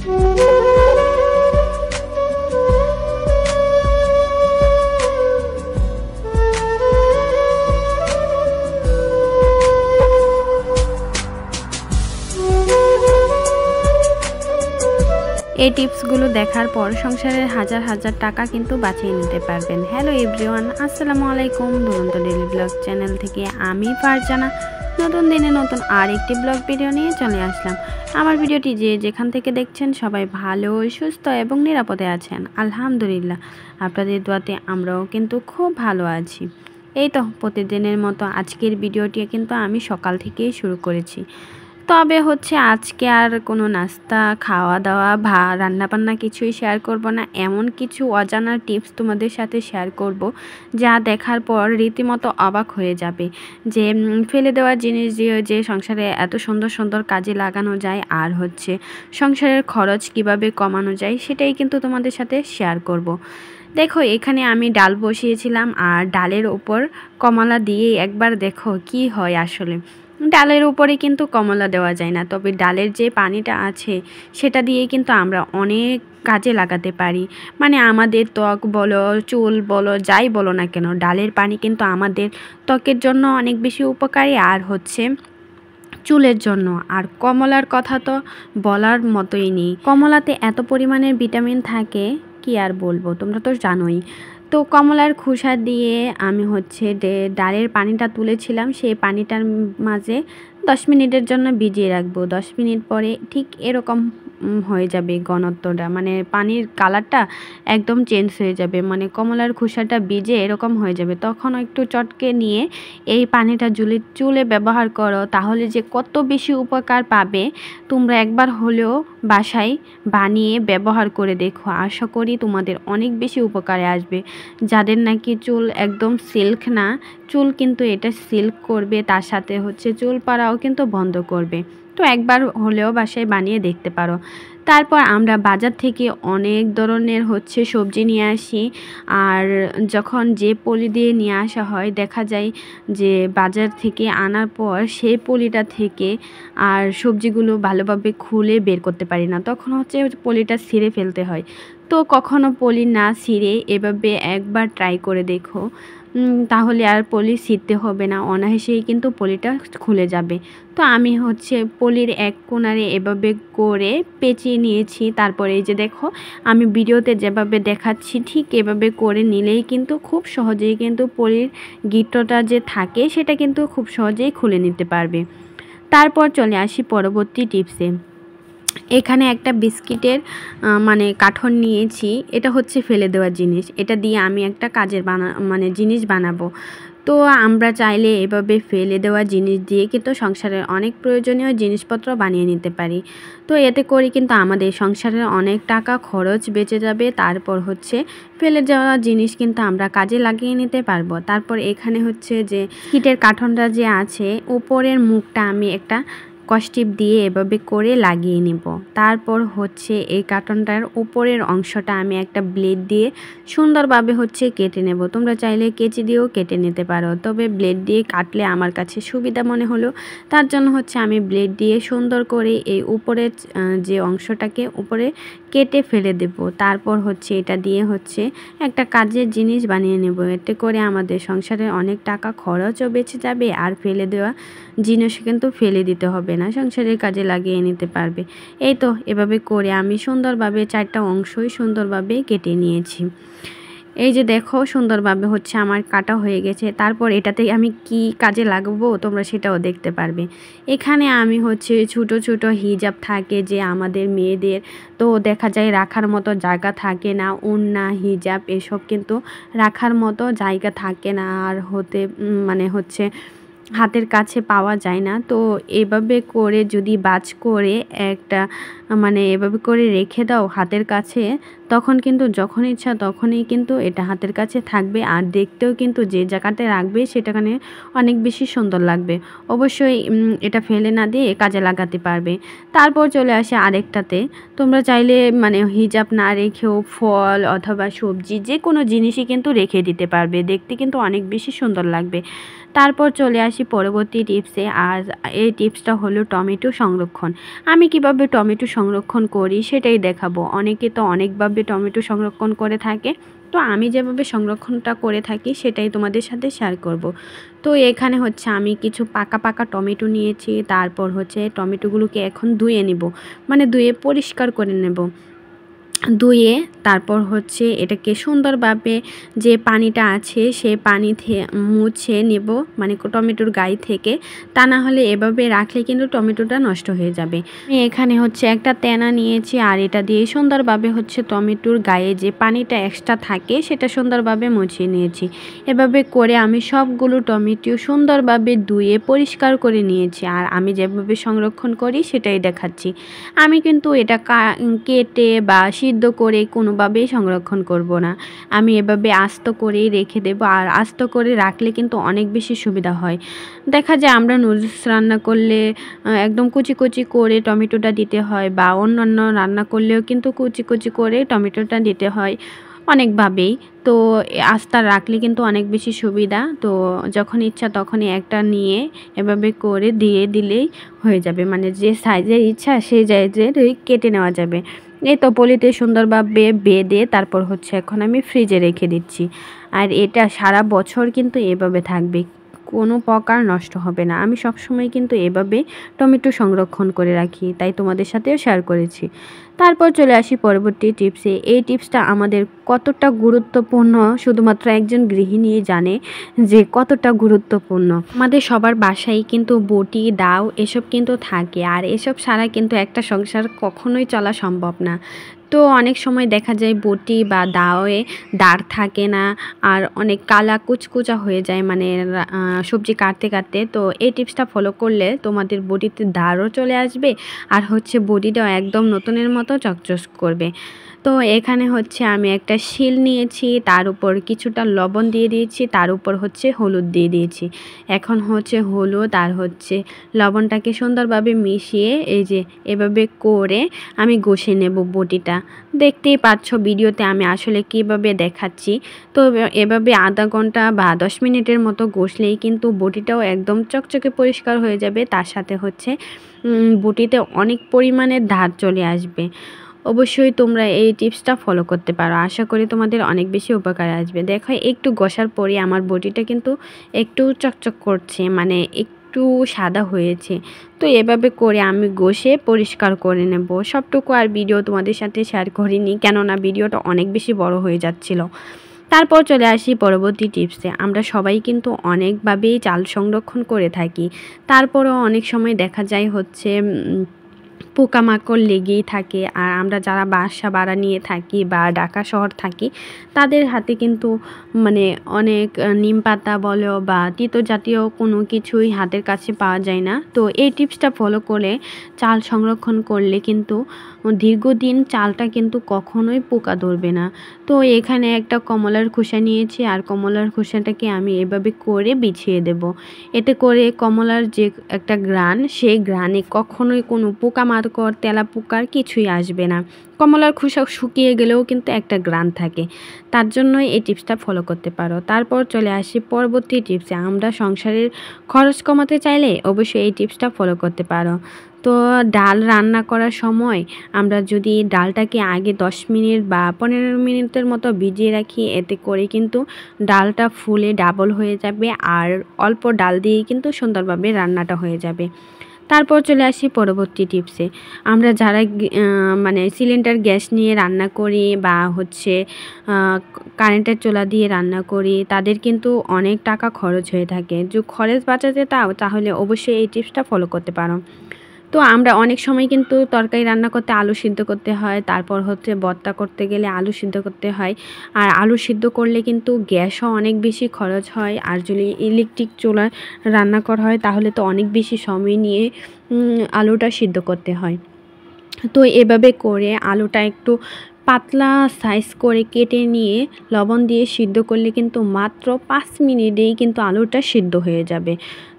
এই টিপসগুলো দেখার পর সংসারের হাজার হাজার টাকা কিন্তু বাঁচিয়ে নিতে পারবেন। হ্যালো এভরিওয়ান, আসসালামু আলাইকুম। দুরন্ত ডেইলি ব্লগ চ্যানেল থেকে আমি ফারজানা নতুন দিনে নতুন আর একটি ব্লগ ভিডিও নিয়ে চলে আসলাম। আমার ভিডিওটি যে যেখান থেকে দেখছেন সবাই ভালো, সুস্থ এবং নিরাপদে আছেন আলহামদুলিল্লাহ। আপনাদের দোয়াতে আমরাও কিন্তু খুব ভালো আছি। এই তো প্রতিদিনের মতো আজকের ভিডিওটি কিন্তু আমি সকাল থেকেই শুরু করেছি। তবে আজকে আর কোনো নাস্তা, খাওয়া দাওয়া বা রান্নাবান্না কিছুই শেয়ার করব না। এমন কিছু অজানা টিপস তোমাদের সাথে শেয়ার করব যা দেখার পর রীতিমতো অবাক হয়ে যাবে যে ফেলে দেওয়া জিনিস দিয়ে যে সংসারে এত সুন্দর সুন্দর কাজে লাগানো যায়, আর সংসারের খরচ কিভাবে কমানো যায় সেটাই কিন্তু তোমাদের সাথে শেয়ার করব। দেখো, এখানে আমি ডাল বসিয়েছিলাম আর ডালের উপর কমলা দিয়ে একবার দেখো কি হয়। আসলে ডালের উপরে কিন্তু কমলা দেওয়া যায় না, তবে ডালের যে পানিটা আছে সেটা দিয়ে কিন্তু আমরা অনেক কাজে লাগাতে পারি। মানে আমাদের ত্বক বলো, চুল বলো, যাই বলো না কেন, ডালের পানি কিন্তু আমাদের ত্বকের জন্য অনেক বেশি উপকারী আর চুলের জন্য। আর কমলার কথা তো বলার মতোই নেই। কমলাতে এত পরিমাণের ভিটামিন থাকে কি আর বলবো, তোমরা তো জানোই। তো কমলার খোসা দিয়ে আমি ডালের পানিটা তুলেছিলাম, সেই পানিটার মাঝে 10 মিনিটের জন্য ভিজিয়ে রাখবো। 10 মিনিট পরে ঠিক এরকম হয়ে যাবে ঘনত্বটা, মানে পানির কালারটা একদম চেঞ্জ হয়ে যাবে। মানে কমলার খোসাটা ভিজে এরকম হয়ে যাবে, তখন একটু চটকে নিয়ে এই পানিটা চুলে ব্যবহার করো, তাহলে যে কত বেশি উপকার পাবে তোমরা একবার হলেও বাসায় বানিয়ে ব্যবহার করে দেখো। আশা করি তোমাদের অনেক বেশি উপকারে আসবে। যাদের নাকি চুল একদম সিল্ক না, চুল কিন্তু এটা সিল্ক করবে, তার সাথে চুল পাড়াও কিন্তু বন্ধ করবে। তো একবার হলেও বাসায় বানিয়ে দেখতে পারো। তারপর আমরা বাজার থেকে অনেক ধরনের সবজি নিয়ে আসি, আর যখন যে পলি দিয়ে নিয়ে আসা হয় দেখা যায় যে বাজার থেকে আনার পর সেই পলিটা থেকে আর সবজিগুলো ভালোভাবে খুলে বের করতে পারি না, তখন পলিটা ছিঁড়ে ফেলতে হয়। তো কখনো পলি না ছিঁড়ে এভাবে একবার ট্রাই করে দেখো, তাহলে আর পলি ছিঁড়তে হবে না, অনায়াসেই কিন্তু পলিটা খুলে যাবে। তো আমি পলির এক কোণারে এভাবে করে পেঁচিয়ে নিয়েছি। তারপরে এই যে দেখো, আমি ভিডিওতে যেভাবে দেখাচ্ছি ঠিক এভাবে করে নিলেই কিন্তু খুব সহজেই কিন্তু পলির গিঁটটা যে থাকে সেটা কিন্তু খুব সহজেই খুলে নিতে পারবে। তারপর চলে আসি পরবর্তী টিপসে। এখানে একটা বিস্কিটের কাঠন নিয়েছি, এটা ফেলে দেওয়া জিনিস, এটা দিয়ে আমি একটা কাজের জিনিস বানাবো। তো আমরা চাইলে এভাবে ফেলে দেওয়া জিনিস দিয়ে কিন্তু সংসারের অনেক প্রয়োজনীয় জিনিসপত্র বানিয়ে নিতে পারি। তো এতে করে কিন্তু আমাদের সংসারের অনেক টাকা খরচ বেঁচে যাবে। তারপর ফেলে দেওয়া জিনিস কিন্তু আমরা কাজে লাগিয়ে নিতে পারবো। তারপর এখানে যে বিস্কিটের কাঠনটা যে আছে, উপরের মুখটা আমি একটা কষ্টিপ দিয়ে এভাবে করে লাগিয়ে নিব। তারপর এই কার্টনটার উপরের অংশটা আমি একটা ব্লেড দিয়ে সুন্দরভাবে কেটে নেব। তোমরা চাইলে কেচি দিয়েও কেটে নিতে পারো, তবে ব্লেড দিয়ে কাটলে আমার কাছে সুবিধা মনে হলো, তার জন্য আমি ব্লেড দিয়ে সুন্দর করে এই উপরের যে অংশটাকে উপরে কেটে ফেলে দেব। তারপর এটা দিয়ে একটা কাজের জিনিস বানিয়ে নেব। এতে করে আমাদের সংসারে অনেক টাকা খরচও বেঁচে যাবে, আর ফেলে দেওয়া জিনিস কিন্তু ফেলে দিতে হবে না, সংসারের কাজে লাগিয়ে নিতে পারবে। এই তো এভাবে করে আমি সুন্দরভাবে 4টা অংশই সুন্দরভাবে কেটে নিয়েছি। এই যে দেখো, সুন্দরভাবে আমার কাটা হয়ে গেছে। তারপর এটাতে আমি কি কাজে লাগাবো তোমরা সেটাও দেখতে পারবে। এখানে আমি ছোট ছোট হিজাব থাকে যে আমাদের মেয়েদের, তো দেখা যায় রাখার মতো জায়গা থাকে না, ওড়না হিজাব এসব কিন্তু রাখার মতো জায়গা থাকে না, আর হাতের কাছে পাওয়া যায় না। তো এভাবে করে যদি বাজ করে একটা এভাবে করে রেখে দাও হাতের কাছে, তখন কিন্তু যখন ইচ্ছা তখনই কিন্তু এটা হাতের কাছে থাকবে, আর দেখতেও কিন্তু যে জায়গাতে রাখবে সেটাখানে অনেক বেশি সুন্দর লাগবে। অবশ্যই এটা ফেলে না দিয়ে কাজে লাগাতে পারবে। তারপর চলে আসে আরেকটাতে, তোমরা চাইলে হিজাব না রেখেও ফল অথবা সবজি যে কোনো জিনিসই কিন্তু রেখে দিতে পারবে, দেখতে কিন্তু অনেক বেশি সুন্দর লাগবে। তারপর চলে আসি পরবর্তী টিপসে, আর এই টিপসটা হলো টমেটো সংরক্ষণ। আমি কিভাবে টমেটো সংরক্ষণ করি সেটাই দেখাবো। অনেকে তো অনেকভাবে টমেটো সংরক্ষণ করে থাকে, তো আমি যেভাবে সংরক্ষণটা করে থাকি সেটাই তোমাদের সাথে শেয়ার করব। তো এখানে হচ্ছে আমি কিছু পাকা পাকা টমেটো নিয়েছি, তারপর হচ্ছে টমেটোগুলোকে এখন ধুয়ে নিব, মানে ধুয়ে পরিষ্কার করে নেব। ধুয়ে তারপর হচ্ছে এটাকে সুন্দরভাবে যে পানিটা আছে সেই পানি মুছে নেব, মানে টমেটোর গায়ে থেকে। তা না হলে এভাবে রাখলে কিন্তু টমেটোটা নষ্ট হয়ে যাবে। আমি এখানে হচ্ছে একটা তেনা নিয়েছি, আর এটা দিয়ে সুন্দরভাবে হচ্ছে টমেটোর গায়ে যে পানিটা এক্সট্রা থাকে সেটা সুন্দরভাবে মুছিয়ে নিয়েছি। এভাবে করে আমি সবগুলো টমেটো সুন্দরভাবে ধুয়ে পরিষ্কার করে নিয়েছি, আর আমি যেভাবে সংরক্ষণ করি সেটাই দেখাচ্ছি। আমি কিন্তু এটা কেটে বা সিদ্ধ করে কোনোভাবেই সংরক্ষণ করব না। আমি এভাবে আস্ত করেই রেখে দেব, আর আস্ত করে রাখলে কিন্তু অনেক বেশি সুবিধা হয়। দেখা যায় আমরা নুডলস রান্না করলে একদম কুচি কুচি করে টমেটোটা দিতে হয়, বা অন্যান্য রান্না করলেও কিন্তু কুচি কুচি করে টমেটোটা দিতে হয় অনেকভাবেই। তো আস্তা রাখলে কিন্তু অনেক বেশি সুবিধা। তো যখন ইচ্ছা তখনই একটা নিয়ে এভাবে করে দিয়ে দিলেই হয়ে যাবে, মানে যে সাইজের ইচ্ছা সেই সাইজের কেটে নেওয়া যাবে। এই তো পলিতে সুন্দরভাবে বেঁধে তারপর হচ্ছে এখন আমি ফ্রিজে রেখে দিচ্ছি, আর এটা সারা বছর কিন্তু এভাবে থাকবে, কোনো প্রকার নষ্ট হবে না। আমি সবসময় কিন্তু এভাবে টমেটো সংরক্ষণ করে রাখি, তাই তোমাদের সাথেও শেয়ার করেছি। তারপর চলে আসি পরবর্তী টিপসে। এই টিপসটা আমাদের কতটা গুরুত্বপূর্ণ শুধুমাত্র একজন গৃহিণী জানে যে কতটা গুরুত্বপূর্ণ। আমাদের সবার বাসায় কিন্তু বটি, দাও এসব কিন্তু থাকে, আর এসব ছাড়া কিন্তু একটা সংসার কখনোই চলা সম্ভব না। তো অনেক সময় দেখা যায় বটি বা দাওয়ে দাঁড় থাকে না, আর অনেক কালা কুচকুচা হয়ে যায়, মানে সবজি কাটতে কাটতে। তো এই টিপসটা ফলো করলে তোমাদের বটিতে দাঁড়ও চলে আসবে, আর হচ্ছে বটিটাও একদম নতুনের মতো চকচক করবে। তো এখানে হচ্ছে আমি একটা শিল নিয়েছি, তার উপর কিছুটা লবণ দিয়ে দিয়েছি, তার উপর হচ্ছে হলুদ দিয়ে দিয়েছি। এখন হচ্ছে হলুদ আর হচ্ছে লবণটাকে সুন্দরভাবে মিশিয়ে এই যে এভাবে করে আমি ঘষে নেব বটিটা। দেখতেই পাচ্ছ ভিডিওতে আমি আসলে কিভাবে দেখাচ্ছি। তো এভাবে আধা ঘন্টা বা 10 মিনিটের মতো ঘষলেই কিন্তু বটিটাও একদম চকচকে পরিষ্কার হয়ে যাবে, তার সাথে হচ্ছে বটিতে অনেক পরিমাণে ধার চলে আসবে। অবশ্যই তোমরা এই টিপসটা ফলো করতে পারো, আশা করি তোমাদের অনেক বেশি উপকার আসবে। দেখো একটু ঘষার পরে আমার বটিটা কিন্তু একটু চকচক করছে, মানে একটু সাদা হয়েছে। তো এভাবে করে আমি ঘষে পরিষ্কার করে নেব সবটুকু। আর ভিডিও তোমাদের সাথে শেয়ার করিনি, কেননা ভিডিওটা অনেক বেশি বড় হয়ে যাচ্ছিল। তারপর চলে আসি পরবর্তী টিপসে। আমরা সবাই কিন্তু অনেকভাবেই চাল সংরক্ষণ করে থাকি, তারপরেও অনেক সময় দেখা যায় হচ্ছে পোকামাকড় লেগেই থাকে। আর আমরা যারা বাসা ভাড়া নিয়ে থাকি বা ঢাকা শহর থাকি, তাদের হাতে কিন্তু মানে অনেক নিম পাতা বলো বা তিতো জাতীয় কোনো কিছুই হাতের কাছে পাওয়া যায় না। তো এই টিপসটা ফলো করে চাল সংরক্ষণ করলে কিন্তু দীর্ঘদিন চালটা কিন্তু কখনোই পোকা ধরবে না। তো এখানে একটা কমলার খোসা নিয়েছি, আর কমলার খোসাটাকে আমি এভাবে করে বিছিয়ে দেব। এতে করে কমলার যে একটা ঘ্রাণ, সেই ঘ্রাণে কখনোই কোনো পোকামাকড়, তেলাপোকার কিছুই আসবে না। কমলার খোসা শুকিয়ে গেলেও কিন্তু একটা ঘ্রাণ থাকে, তার জন্যই এই টিপসটা ফলো করতে পারো। তারপর চলে আসি পরবর্তী টিপসে। আমরা সংসারের খরচ কমাতে চাইলে অবশ্যই এই টিপসটা ফলো করতে পারো। তো ডাল রান্না করার সময় আমরা যদি ডালটাকে আগে 10 মিনিট বা 15 মিনিটের মতো ভিজিয়ে রাখি, এতে করে কিন্তু ডালটা ফুলে ডাবল হয়ে যাবে, আর অল্প ডাল দিয়েই কিন্তু সুন্দরভাবে রান্নাটা হয়ে যাবে। তারপর চলে আসি পরবর্তী টিপসে। আমরা যারা মানে সিলিন্ডার গ্যাস নিয়ে রান্না করি বা হচ্ছে কারেন্টের চুলা দিয়ে রান্না করি, তাদের কিন্তু অনেক টাকা খরচ হয়ে থাকে। যে খরচ বাঁচাতে তাহলে অবশ্যই এই টিপসটা ফলো করতে পারো। তো আমরা অনেক সময় কিন্তু তরকারি রান্না করতে আলু সিদ্ধ করতে হয়, তারপর হচ্ছে ভর্তা করতে গেলে আলু সিদ্ধ করতে হয়। আর আলু সিদ্ধ করলে কিন্তু গ্যাসও অনেক বেশি খরচ হয়, আর যদি ইলেকট্রিক চুলায় রান্না করা হয় তাহলে তো অনেক বেশি সময় নিয়ে আলুটা সিদ্ধ করতে হয়। তো এভাবে করে আলুটা একটু পাতলা সাইজ করে কেটে নিয়ে লবণ দিয়ে সিদ্ধ করলে কিন্তু মাত্র 5 মিনিটেই কিন্তু আলুটা সিদ্ধ হয়ে যাবে।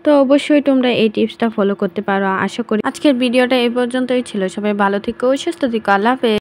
তো অবশ্যই তোমরা এই টিপসটা ফলো করতে পারো। আশা করি আজকের ভিডিওটা এই পর্যন্তই ছিল। সবাই ভালো থেকো, সুস্থ থেকো, আল্লাহ হাফেজ।